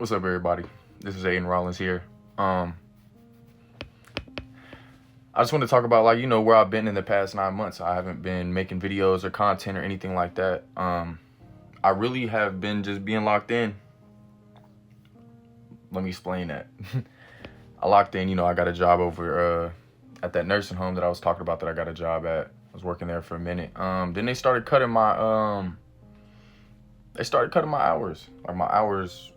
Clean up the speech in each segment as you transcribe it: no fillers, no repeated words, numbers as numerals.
What's up, everybody? This is Aiden Rollins here. I just want to talk about, where I've been in the past 9 months. I haven't been making videos or content or anything like that. I really have been just being locked in. Let me explain that. I locked in, I got a job over at that nursing home that I was talking about that I got a job at. I was working there for a minute. Then they started cutting my hours. Like my hours,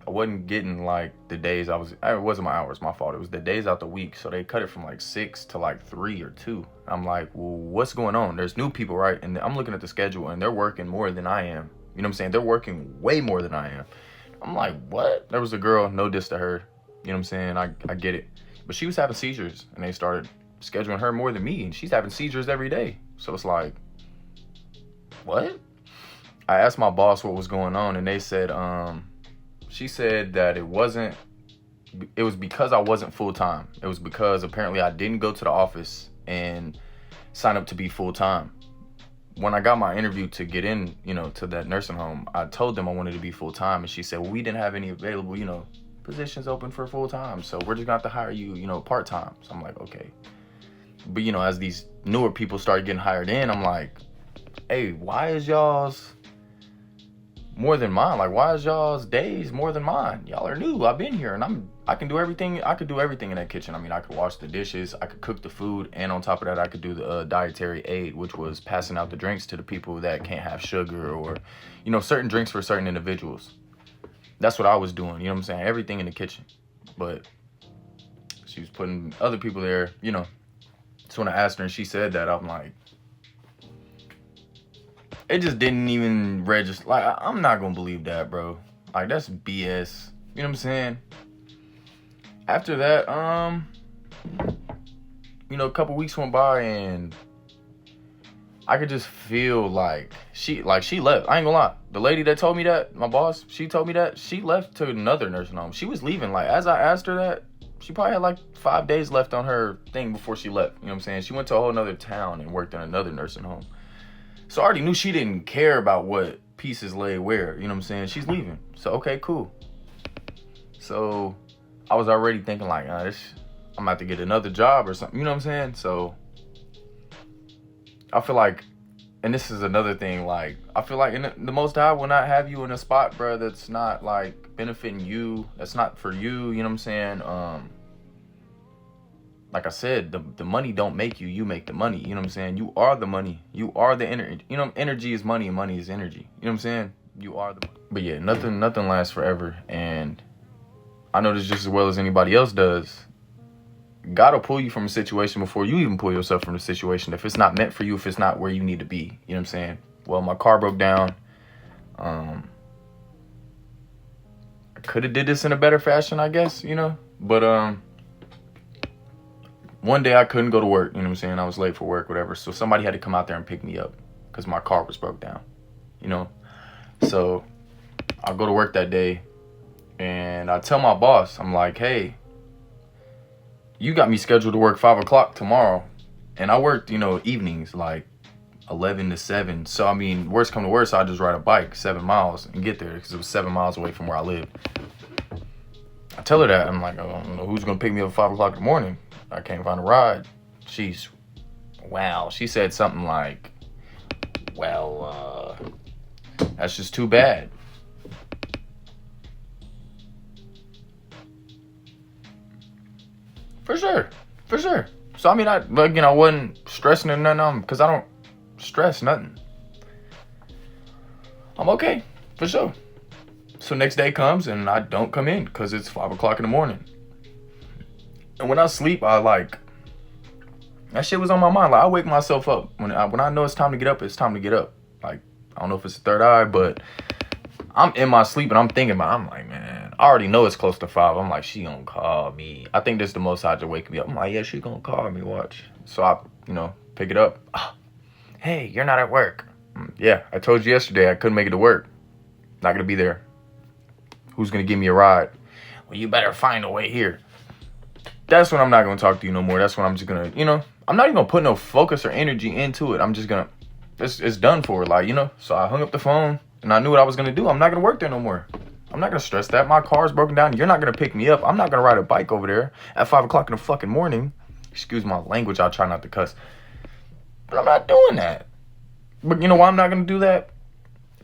I wasn't getting the days it wasn't my hours, my fault. It was the days out the week. So they cut it from 6 to 3 or 2. I'm like, well, what's going on? There's new people, right? And I'm looking at the schedule and they're working more than I am. You know what I'm saying? They're working way more than I am. I'm like, what? There was a girl, no diss to her. You know what I'm saying? I get it. But she was having seizures and they started scheduling her more than me. And she's having seizures every day. So it's like, what? I asked my boss what was going on and they said, she said that it was because I wasn't full-time. It was because apparently I didn't go to the office and sign up to be full-time. When I got my interview to get in, to that nursing home, I told them I wanted to be full-time. And she said, well, we didn't have any available, positions open for full-time. So we're just going to have to hire you, part-time. So I'm like, okay. But, as these newer people started getting hired in, I'm like, hey, why is y'all's more than mine? Like, why is y'all's days more than mine? Y'all are new. I've been here and I can do everything. I could do everything in that kitchen. I mean, I could wash the dishes, I could cook the food, and on top of that, I could do the dietary aid, which was passing out the drinks to the people that can't have sugar or, certain drinks for certain individuals. That's what I was doing. You know what I'm saying? Everything in the kitchen. But she was putting other people there, So when I asked her and she said that, I'm like, it just didn't even register. I'm not gonna believe that, bro. That's BS. You know what I'm saying? After that, a couple weeks went by and I could just feel she left. I ain't gonna lie. The lady that told me that, my boss, she told me that she left to another nursing home. She was leaving. As I asked her that, she probably had 5 days left on her thing before she left. You know what I'm saying? She went to a whole nother town and worked in another nursing home. So I already knew she didn't care about what pieces lay where. You know what I'm saying? She's leaving. So, okay, cool. So I was already thinking I'm about to get another job or something. You know what I'm saying? So I feel like, and this is another thing, I feel like the Most High will not have you in a spot, bro, that's not benefiting you. That's not for you. You know what I'm saying? Like I said, the money don't make you. You make the money. You know what I'm saying? You are the money. You are the energy. Energy is money and money is energy. You know what I'm saying? You are the money. But yeah, nothing lasts forever. And I know this just as well as anybody else does. God will pull you from a situation before you even pull yourself from the situation. If it's not meant for you, if it's not where you need to be. You know what I'm saying? Well, my car broke down. I could have did this in a better fashion, I guess, But one day I couldn't go to work, you know what I'm saying? I was late for work, whatever. So somebody had to come out there and pick me up because my car was broke down, So I go to work that day and I tell my boss, I'm like, hey, you got me scheduled to work 5 o'clock tomorrow. And I worked, evenings, 11 to 7. So, I mean, worst come to worst, I just ride a bike 7 miles and get there because it was 7 miles away from where I lived. I tell her that. I'm like, oh, I don't know who's going to pick me up at 5 o'clock in the morning. I can't find a ride. Wow. She said something like, well, that's just too bad. For sure. So, I mean, I wasn't stressing or nothing because I don't stress nothing. I'm okay, for sure. So next day comes and I don't come in because it's 5 o'clock in the morning. And when I sleep, that shit was on my mind. I wake myself up. When I know it's time to get up, it's time to get up. I don't know if it's the third eye, but I'm in my sleep and I'm thinking I'm like, man, I already know it's close to 5. I'm like, she gonna call me. I think this is the most High to wake me up. I'm like, yeah, she gonna call me, watch. So I, pick it up. Hey, you're not at work. Yeah, I told you yesterday I couldn't make it to work. Not gonna be there. Who's gonna give me a ride? Well, you better find a way here. That's when I'm not gonna talk to you no more. That's when I'm just gonna, I'm not even gonna put no focus or energy into it. I'm just gonna, it's done for, So I hung up the phone and I knew what I was gonna do. I'm not gonna work there no more. I'm not gonna stress that. My car's broken down. You're not gonna pick me up. I'm not gonna ride a bike over there at 5 o'clock in the fucking morning. Excuse my language. I'll try not to cuss. But I'm not doing that. But you know why I'm not gonna do that?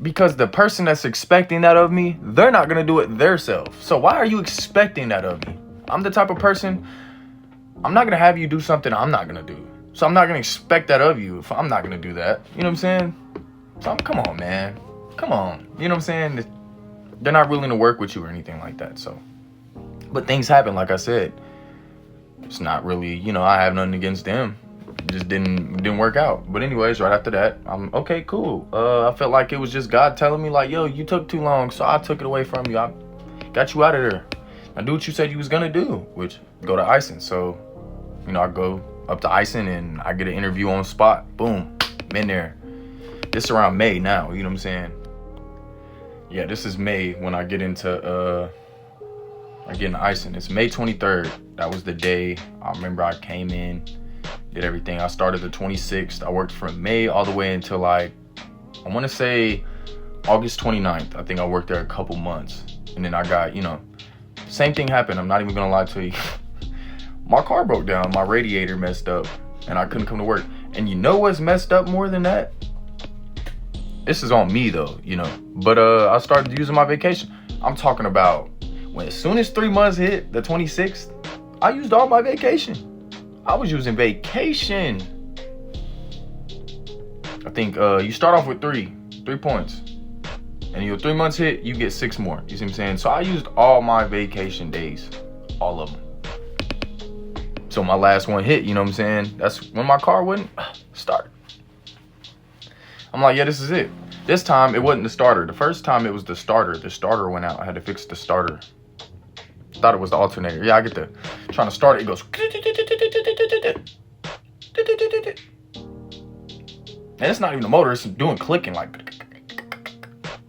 Because the person that's expecting that of me, they're not gonna do it themselves. So why are you expecting that of me? I'm the type of person, I'm not gonna have you do something I'm not gonna do. So I'm not gonna expect that of you if I'm not gonna do that. You know what I'm saying? So come on, man. Come on. You know what I'm saying? They're not willing to work with you or anything like that. So, but things happen, like I said. It's not really, you know, I have nothing against them. It just didn't work out. But anyways, right after that, I'm okay, cool. I felt like it was just God telling me like, yo, you took too long, so I took it away from you. I got you out of there. Now do what you said you was gonna do, which go to icing. So, you know, I go up to icing and I get an interview on spot. Boom, I'm in there. This is around May now, you know what I'm saying? Yeah, this is May when I get into icing. It's May 23rd. That was the day. I remember I came in, did everything. I started the 26th. I worked from May all the way until like, I want to say August 29th. I think I worked there a couple months. And then I got, you know, same thing happened. I'm not even going to lie to you. My car broke down. My radiator messed up and I couldn't come to work. And you know what's messed up more than that? This is on me though, you know. But I started using my vacation. I'm talking about when as soon as 3 months hit, the 26th, I used all my vacation. I was using vacation. I think you start off with 3 points. And your 3 months hit, you get 6 more. You see what I'm saying? So I used all my vacation days. All of them. So my last one hit, you know what I'm saying? That's when my car wouldn't start. I'm like, yeah, this is it. This time, it wasn't the starter. The first time, it was the starter. The starter went out. I had to fix the starter. Thought it was the alternator. Yeah, I get trying to start it. It goes. And it's not even the motor. It's doing clicking like.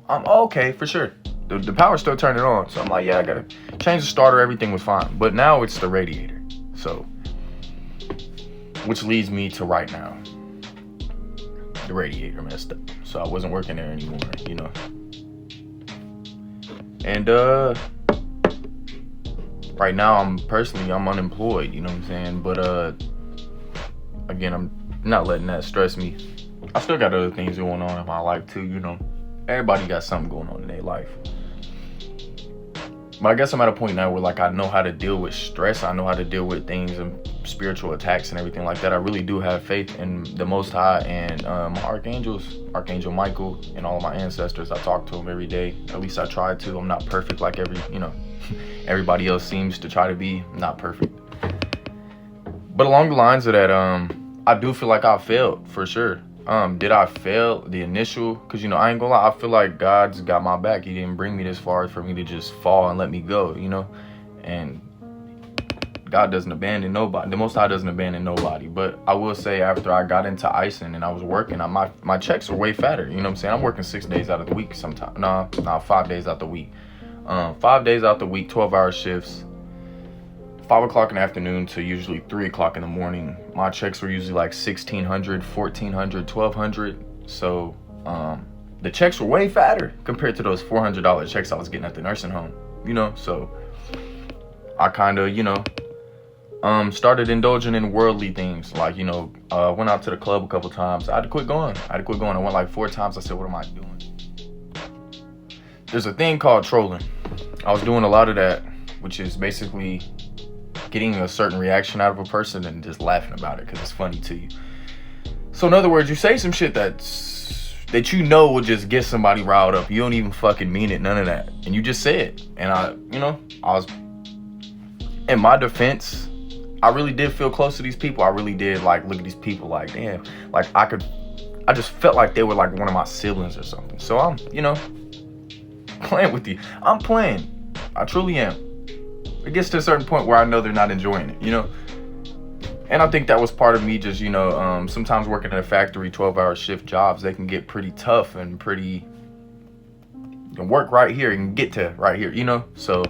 I'm okay for sure. The power's still turning on. So I'm like, yeah, I got to change the starter. Everything was fine. But now it's the radiator. So, which leads me to right now. The radiator messed up, so I wasn't working there anymore, you know. And right now I'm unemployed, you know what I'm saying? But again, I'm not letting that stress me. I still got other things going on in my life too, you know. Everybody got something going on in their life. But I guess I'm at a point now where like I know how to deal with stress. I know how to deal with things and spiritual attacks and everything like that. I really do have faith in the Most High and my archangels, Archangel Michael and all of my ancestors. I talk to them every day. At least I try to. I'm not perfect like everybody else seems to try to be. I'm not perfect. But along the lines of that, I do feel like I failed for sure. Did I fail the initial? Because, you know, I ain't gonna lie, I feel like God's got my back. He didn't bring me this far for me to just fall and let me go, you know? And God doesn't abandon nobody. The Most High doesn't abandon nobody. But I will say after I got into icing and I was working, my checks were way fatter. You know what I'm saying? I'm working 6 days out of the week sometimes. No, 5 days out the week. 5 days out the week, 12-hour shifts. 5 o'clock in the afternoon to usually 3 o'clock in the morning. My checks were usually like $1,600, $1,400, $1,200. So the checks were way fatter compared to those $400 checks I was getting at the nursing home, you know? So I kind of, you know, started indulging in worldly things. Like, you know, went out to the club a couple times. I had to quit going. I went like 4 times. I said, what am I doing? There's a thing called trolling. I was doing a lot of that, which is basically getting a certain reaction out of a person and just laughing about it because it's funny to you. So in other words, you say some shit that you know will just get somebody riled up. You don't even fucking mean it, none of that. And you just say it. And I was, in my defense, I really did feel close to these people. I really did like look at these people like, damn, like I just felt like they were like one of my siblings or something. So I'm, you know, playing with you. I'm playing. I truly am. It gets to a certain point where I know they're not enjoying it, you know? And I think that was part of me just, you know, sometimes working in a factory, 12-hour shift jobs, they can get pretty tough and pretty, you can work right here and get to right here, you know? So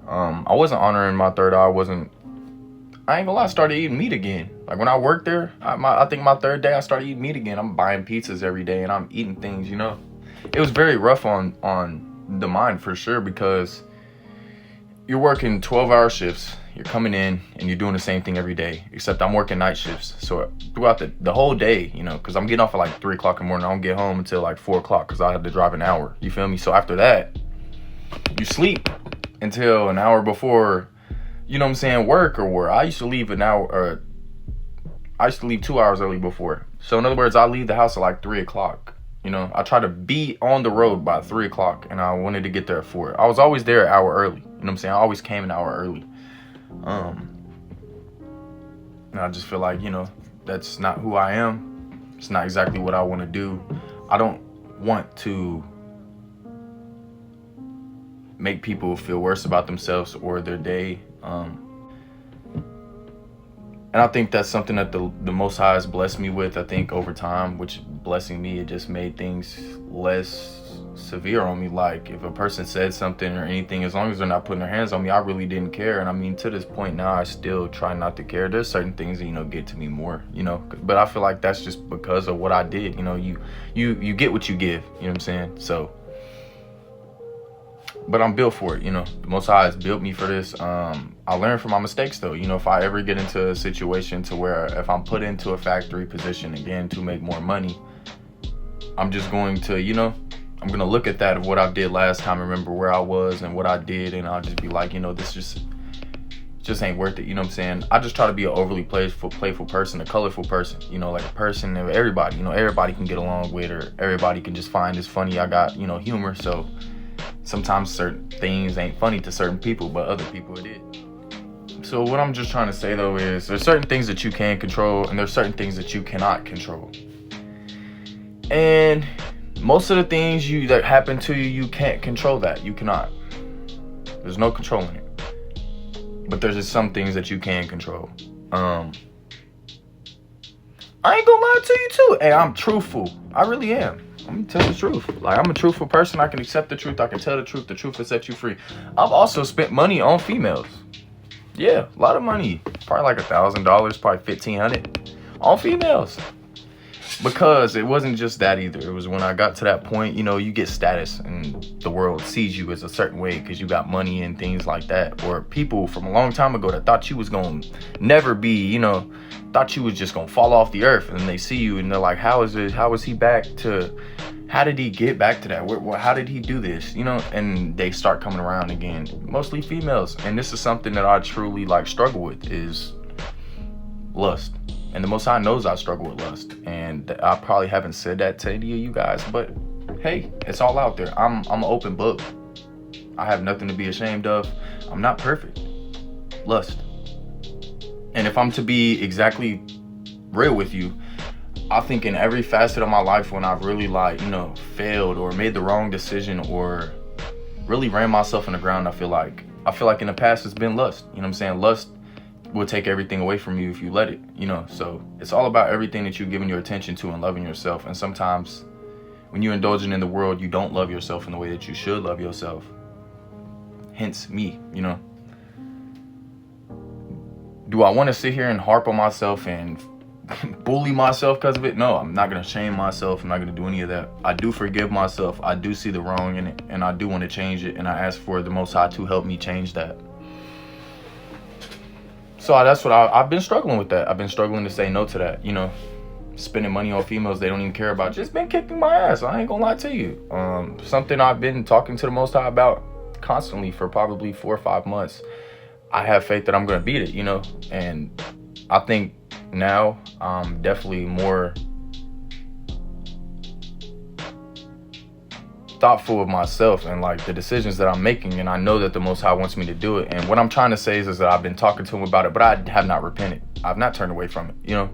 I wasn't honoring my third eye. I ain't gonna lie, I started eating meat again. Like when I worked there, I think my third day I started eating meat again. I'm buying pizzas every day and I'm eating things, you know? It was very rough on the mind for sure, because you're working 12-hour shifts. You're coming in and you're doing the same thing every day, except I'm working night shifts. So throughout the whole day, you know, because I'm getting off at like 3 o'clock in the morning. I don't get home until like 4 o'clock because I have to drive an hour. You feel me? So after that, you sleep until an hour before, you know what I'm saying, work or where I used to leave an hour, or I used to leave 2 hours early before. So in other words, I leave the house at like 3 o'clock. You know, I try to be on the road by 3 o'clock, and I wanted to get there at 4. I was always there an hour early. You know what I'm saying? I always came an hour early. And I just feel like, you know, that's not who I am. It's not exactly what I want to do. I don't want to make people feel worse about themselves or their day. And I think that's something that the Most High has blessed me with, I think, over time, which blessing me, it just made things less severe on me. Like, if a person said something or anything, as long as they're not putting their hands on me, I really didn't care. And I mean, to this point now, I still try not to care. There's certain things that, you know, get to me more, you know, but I feel like that's just because of what I did. You know, you get what you give, you know what I'm saying? So, but I'm built for it, you know. The Most High has built me for this. I learn from my mistakes, though. You know, if I ever get into a situation to where if I'm put into a factory position again to make more money, I'm just going to, you know, I'm going to look at that of what I did last time, remember where I was and what I did, and I'll just be like, you know, this just ain't worth it. You know what I'm saying? I just try to be an overly playful person, a colorful person, you know, like a person that everybody, you know, everybody can get along with, or everybody can just find this funny. I got, you know, humor, so sometimes certain things ain't funny to certain people, but other people it is. So what I'm just trying to say, though, is there's certain things that you can control and there's certain things that you cannot control. And most of the things that happen to you, you can't control that. You cannot. There's no controlling it. But there's just some things that you can control. I ain't gonna lie to you too. Hey, I'm truthful. I really am. I'm gonna tell the truth. Like, I'm a truthful person. I can accept the truth. I can tell the truth. The truth will set you free. I've also spent money on females. Yeah, a lot of money. Probably like $1,000, probably $1,500 on females. Because it wasn't just that either. It was when I got to that point, you know, you get status and the world sees you as a certain way because you got money and things like that. Or people from a long time ago that thought you was gonna never be, you know, thought you was just gonna fall off the earth, and they see you and they're like, how is he back to, how did he get back to that? How did he do this? You know, and they start coming around again, mostly females. And this is something that I truly like struggle with, is lust. And the Most High knows I struggle with lust, and I probably haven't said that to any of you guys, but hey, it's all out there. I'm an open book. I have nothing to be ashamed of. I'm not perfect. Lust. And if I'm to be exactly real with you, I think in every facet of my life when I've really, like, you know, failed or made the wrong decision or really ran myself in the ground, I feel like in the past it's been lust. You know what I'm saying? Lust will take everything away from you if you let it, you know. So it's all about everything that you're giving your attention to and loving yourself. And sometimes when you're indulging in the world, you don't love yourself in the way that you should love yourself. Hence me, you know. Do I want to sit here and harp on myself and bully myself because of it? No, I'm not going to shame myself. I'm not going to do any of that. I do forgive myself. I do see the wrong in it, and I do want to change it. And I ask for the Most High to help me change that. So that's what I've been struggling with that. I've been struggling to say no to that, you know. Spending money on females they don't even care about. Just been kicking my ass. I ain't gonna lie to you. Something I've been talking to the Most High about constantly for probably 4 or 5 months. I have faith that I'm gonna beat it, you know. And I think now I'm definitely more thoughtful of myself and like the decisions that I'm making, and I know that the Most High wants me to do it. And what I'm trying to say is that I've been talking to him about it, but I have not repented. I've not turned away from it, you know.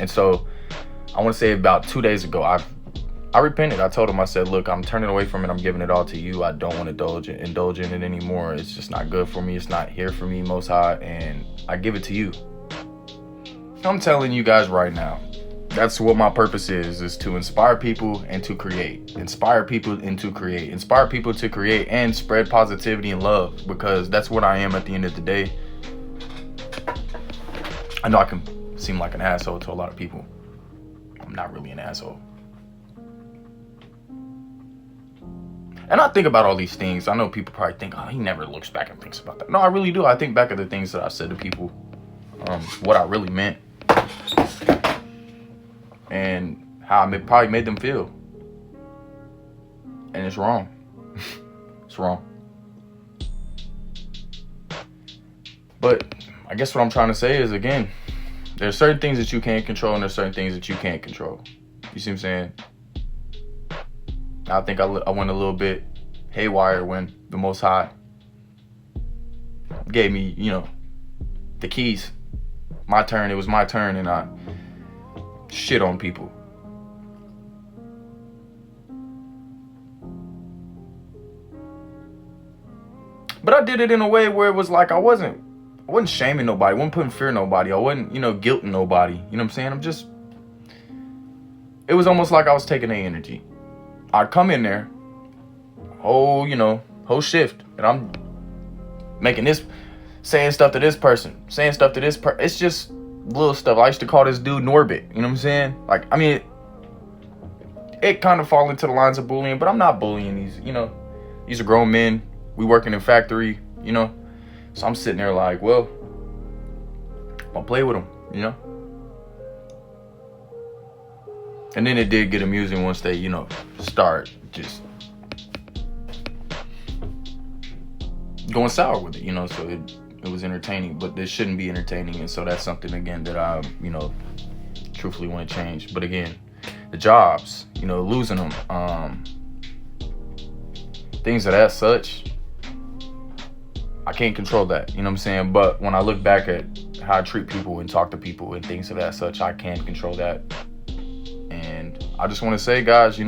And so I want to say about 2 days ago, I repented. I told him, I said, look, I'm turning away from it. I'm giving it all to you. I don't want to indulge in it anymore. It's just not good for me. It's not here for me, Most High, and I give it to you. I'm telling you guys right now, that's what my purpose is to inspire people and to create. Inspire people and to create. Inspire people to create and spread positivity and love, because that's what I am at the end of the day. I know I can seem like an asshole to a lot of people. I'm not really an asshole. And I think about all these things. I know people probably think, oh, he never looks back and thinks about that. No, I really do. I think back at the things that I said to people, what I really meant, and how I probably made them feel. And it's wrong. It's wrong. But I guess what I'm trying to say is, again, there's certain things that you can't control and there's certain things that you can't control. You see what I'm saying? I think I went a little bit haywire when the Most High gave me, the keys. My turn. It was my turn, and I shit on people. But I did it in a way where it was like I wasn't shaming nobody. I wasn't putting fear in nobody. I wasn't, guilting nobody. You know what I'm saying? It was almost like I was taking their energy. I'd come in there, whole shift, and I'm making this, saying stuff to this person, saying stuff to this person. It's just little stuff. I used to call this dude Norbit. You know what I'm saying? Like, I mean, it kind of fall into the lines of bullying, but I'm not bullying these, these are grown men. We working in factory, So I'm sitting there like, well, I'll play with them, And then it did get amusing once they, start just going sour with it, So it was entertaining, but this shouldn't be entertaining. And so that's something, again, that I, truthfully want to change. But again, the jobs, losing them, things of that such, I can't control that, you know what I'm saying? But when I look back at how I treat people and talk to people and things of that such, I can control that. And I just want to say, guys, you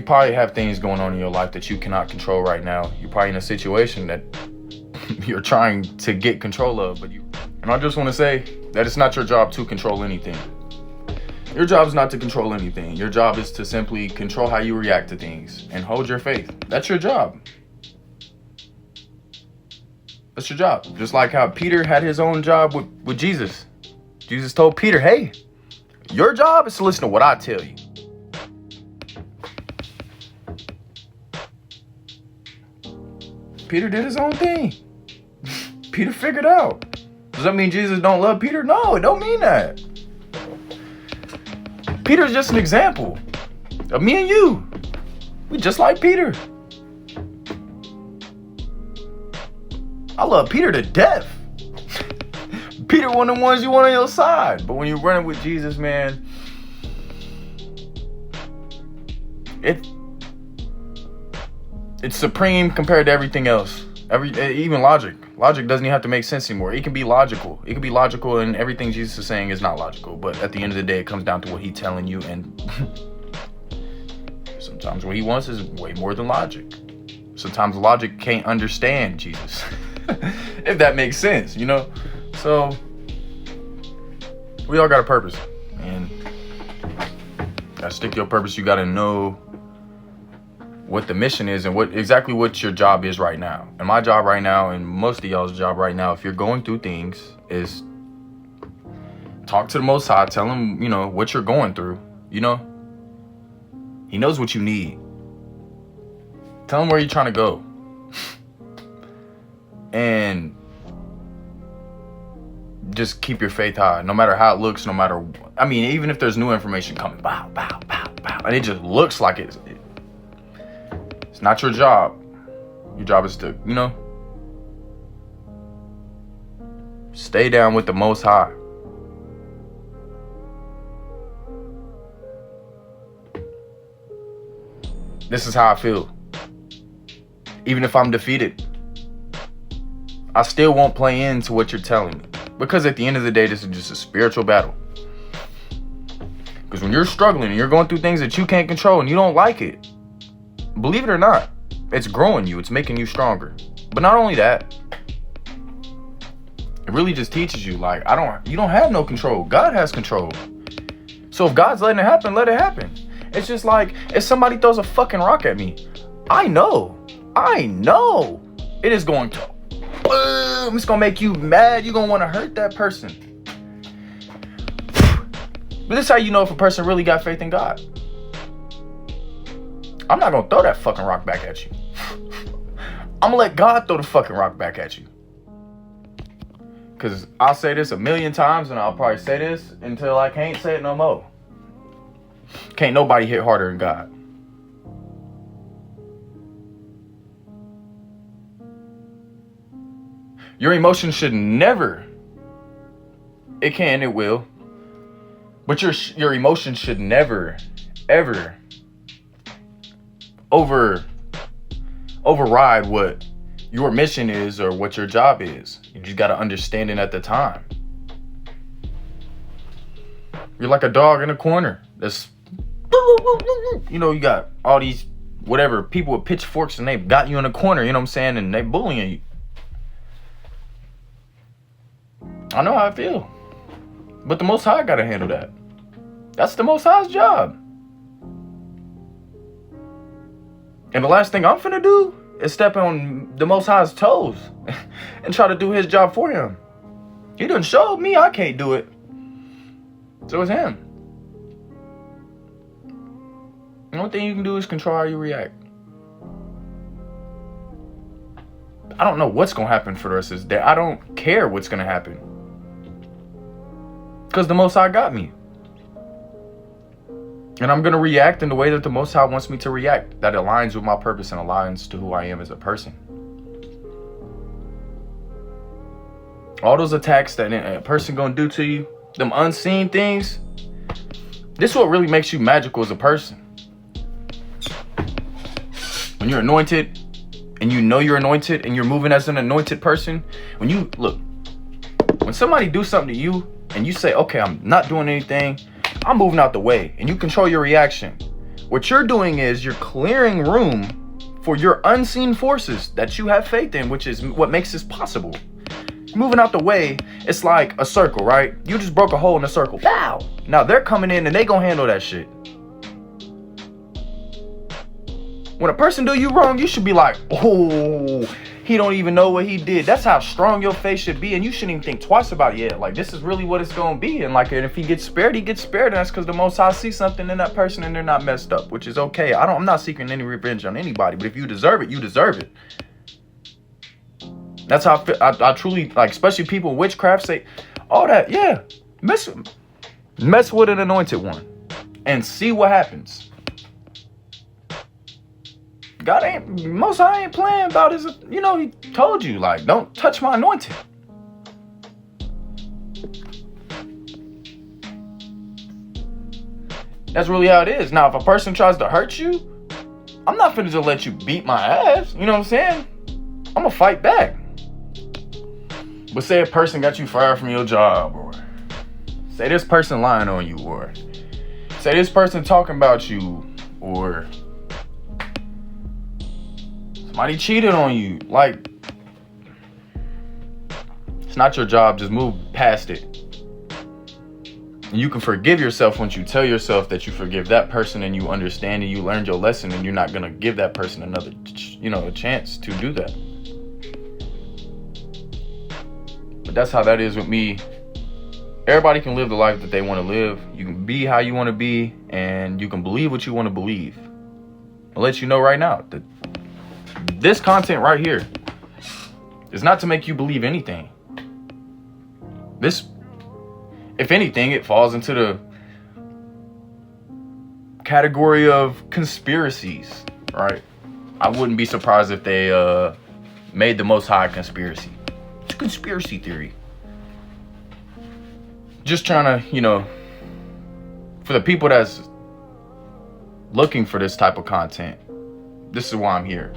probably have things going on in your life that you cannot control right now. You're probably in a situation that you're trying to get control of, and I just want to say that it's not your job to control anything. Your job is not to control anything. Your job is to simply control how you react to things and hold your faith. That's your job. That's your job. Just like how Peter had his own job with Jesus. Jesus told Peter, hey, your job is to listen to what I tell you. Peter did his own thing. Peter figured out. Does that mean Jesus don't love Peter? No, it don't mean that. Peter's just an example of me and you. We just like Peter. I love Peter to death. Peter one of the ones you want on your side. But when you're running with Jesus, man, it's supreme compared to everything else. Even logic. Logic doesn't even have to make sense anymore. It can be logical. It can be logical, and everything Jesus is saying is not logical. But at the end of the day, it comes down to what he's telling you, and sometimes what he wants is way more than logic. Sometimes logic can't understand Jesus. If that makes sense, So we all got a purpose, and gotta stick to your purpose. You gotta know what the mission is and what your job is right now. And my job right now, and most of y'all's job right now, if you're going through things, is talk to the Most High. Tell him, what you're going through. He knows what you need. Tell him where you're trying to go. And just keep your faith high, no matter how it looks, even if there's new information coming, bow, bow, bow, bow, and it just looks like it's not your job. Your job is to, stay down with the Most High. This is how I feel. Even if I'm defeated, I still won't play into what you're telling me. Because at the end of the day, this is just a spiritual battle. Because when you're struggling and you're going through things that you can't control and you don't like it, believe it or not, it's growing you. It's making you stronger. But not only that, it really just teaches you, you don't have no control. God has control. So if God's letting it happen, let it happen. It's just like if somebody throws a fucking rock at me, I know it is going to boom. It's gonna make you mad. You're gonna want to hurt that person. But this is how you know if a person really got faith in God. I'm not gonna throw that fucking rock back at you. I'm gonna let God throw the fucking rock back at you. Because I'll say this a million times, and I'll probably say this until I can't say it no more. Can't nobody hit harder than God. Your emotions should never, it can, it will, but your emotions should never, ever override what your mission is or what your job is. You just got to understand it at the time. You're like a dog in a corner that's, you know, you got all these whatever people with pitchforks and they've got you in a corner, you know what I'm saying, and they bullying you. I know how I feel, but the Most High got to handle that. That's the Most High's job. And the last thing I'm finna do is step on the Most High's toes and try to do his job for him. He done showed me I can't do it. So it's him. The only thing you can do is control how you react. I don't know what's going to happen for the rest of this day. I don't care what's going to happen. Because the Most High got me. And I'm going to react in the way that the Most High wants me to react. That aligns with my purpose and aligns to who I am as a person. All those attacks that a person going to do to you, them unseen things, this is what really makes you magical as a person. When you're anointed and you know you're anointed and you're moving as an anointed person, when you look, when somebody do something to you and you say, okay, I'm not doing anything, I'm moving out the way, and you control your reaction. What you're doing is you're clearing room for your unseen forces that you have faith in, which is what makes this possible. Moving out the way, it's like a circle, right? You just broke a hole in the circle. Pow! Now they're coming in and they gonna handle that shit. When a person do you wrong, you should be like, oh, he don't even know what he did. That's how strong your faith should be, and you shouldn't even think twice about it yet. Like, this is really what it's gonna be. And like, if he gets spared, he gets spared, and that's because the Most High sees something in that person and they're not messed up, which is okay. I'm not seeking any revenge on anybody, but if you deserve it, you deserve it. That's how I feel. I truly, like, especially people in witchcraft say all that. Yeah, mess with an anointed one and see what happens. God ain't, Most High ain't playing about his, you know, he told you, like, don't touch my anointed. That's really how it is. Now, if a person tries to hurt you, I'm not finna just let you beat my ass. You know what I'm saying? I'm gonna fight back. But say a person got you fired from your job, or say this person lying on you, or say this person talking about you, or somebody cheated on you. Like, it's not your job. Just move past it. And you can forgive yourself once you tell yourself that you forgive that person and you understand and you learned your lesson, and you're not going to give that person another, a chance to do that. But that's how that is with me. Everybody can live the life that they want to live. You can be how you want to be, and you can believe what you want to believe. I'll let you know right now that this content right here is not to make you believe anything. This, if anything, it falls into the category of conspiracies, right? I wouldn't be surprised if they made the Most High conspiracy. It's a conspiracy theory. Just trying to, for the people that's looking for this type of content, this is why I'm here.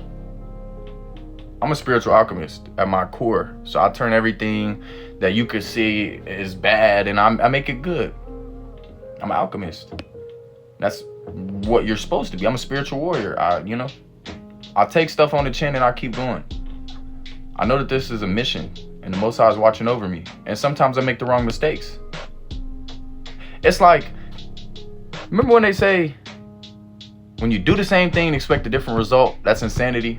I'm a spiritual alchemist at my core. So I turn everything that you could see is bad and I make it good. I'm an alchemist. That's what you're supposed to be. I'm a spiritual warrior. I take stuff on the chin and I keep going. I know that this is a mission and the Most High is watching over me. And sometimes I make the wrong mistakes. It's like, remember when they say, when you do the same thing and expect a different result, that's insanity?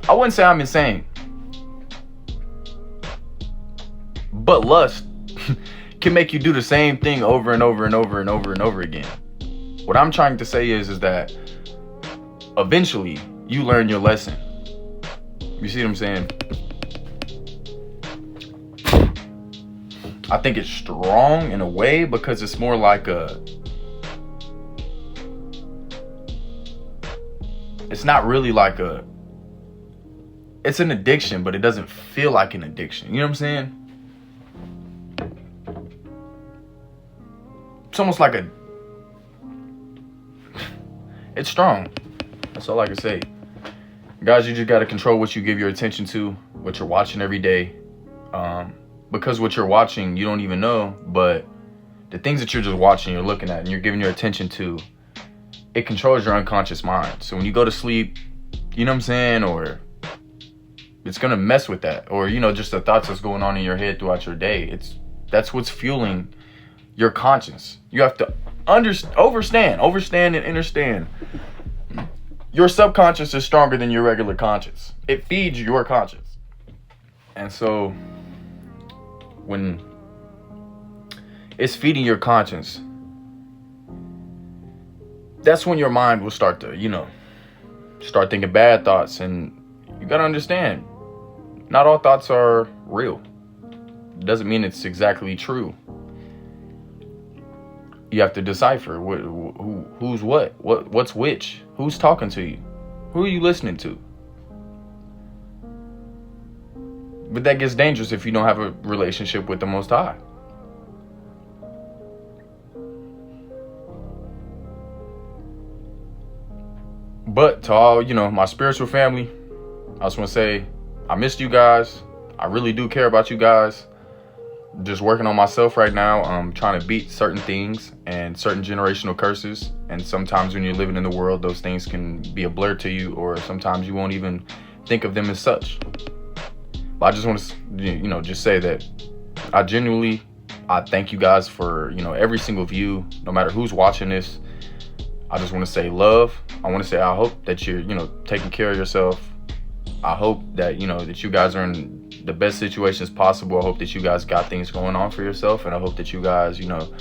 I wouldn't say I'm insane. But lust can make you do the same thing over and over and over and over and over again. What I'm trying to say is that eventually you learn your lesson. You see what I'm saying? I think it's strong in a way because it's more like it's not really like it's an addiction, but it doesn't feel like an addiction. You know what I'm saying? It's almost like it's strong. That's all I can say. Guys, you just got to control what you give your attention to, what you're watching every day. Because what you're watching, you don't even know, but the things that you're just watching, you're looking at, and you're giving your attention to, it controls your unconscious mind. So when you go to sleep, you know what I'm saying, or it's going to mess with that, or, you know, just the thoughts that's going on in your head throughout your day. That's what's fueling your conscience. You have to overstand and understand. Your subconscious is stronger than your regular conscious. It feeds your conscious. And so when it's feeding your conscience, that's when your mind will start to, you know, start thinking bad thoughts. And you got to understand, not all thoughts are real. It doesn't mean it's exactly true. You have to decipher who's what's which, who's talking to you, who are you listening to. But that gets dangerous if you don't have a relationship with the Most High. But to all, you know, my spiritual family, I just want to say I missed you guys. I really do care about you guys. Just working on myself right now. I'm trying to beat certain things and certain generational curses. And sometimes when you're living in the world, those things can be a blur to you, or sometimes you won't even think of them as such. But I just want to, you know, just say that I thank you guys for, you know, every single view, no matter who's watching this. I just want to say love. I want to say I hope that you're, you know, taking care of yourself. I hope that, you know, that you guys are in the best situations possible. I hope that you guys got things going on for yourself, and I hope that you guys, you know,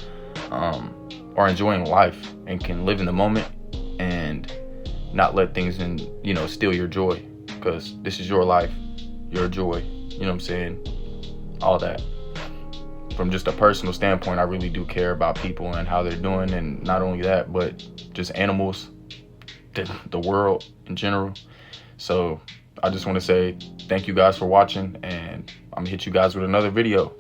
are enjoying life and can live in the moment and not let things you know, steal your joy, because this is your life, your joy. You know what I'm saying? All that. From just a personal standpoint, I really do care about people and how they're doing, and not only that, but just animals, the world in general. So I just want to say thank you guys for watching, and I'm gonna hit you guys with another video.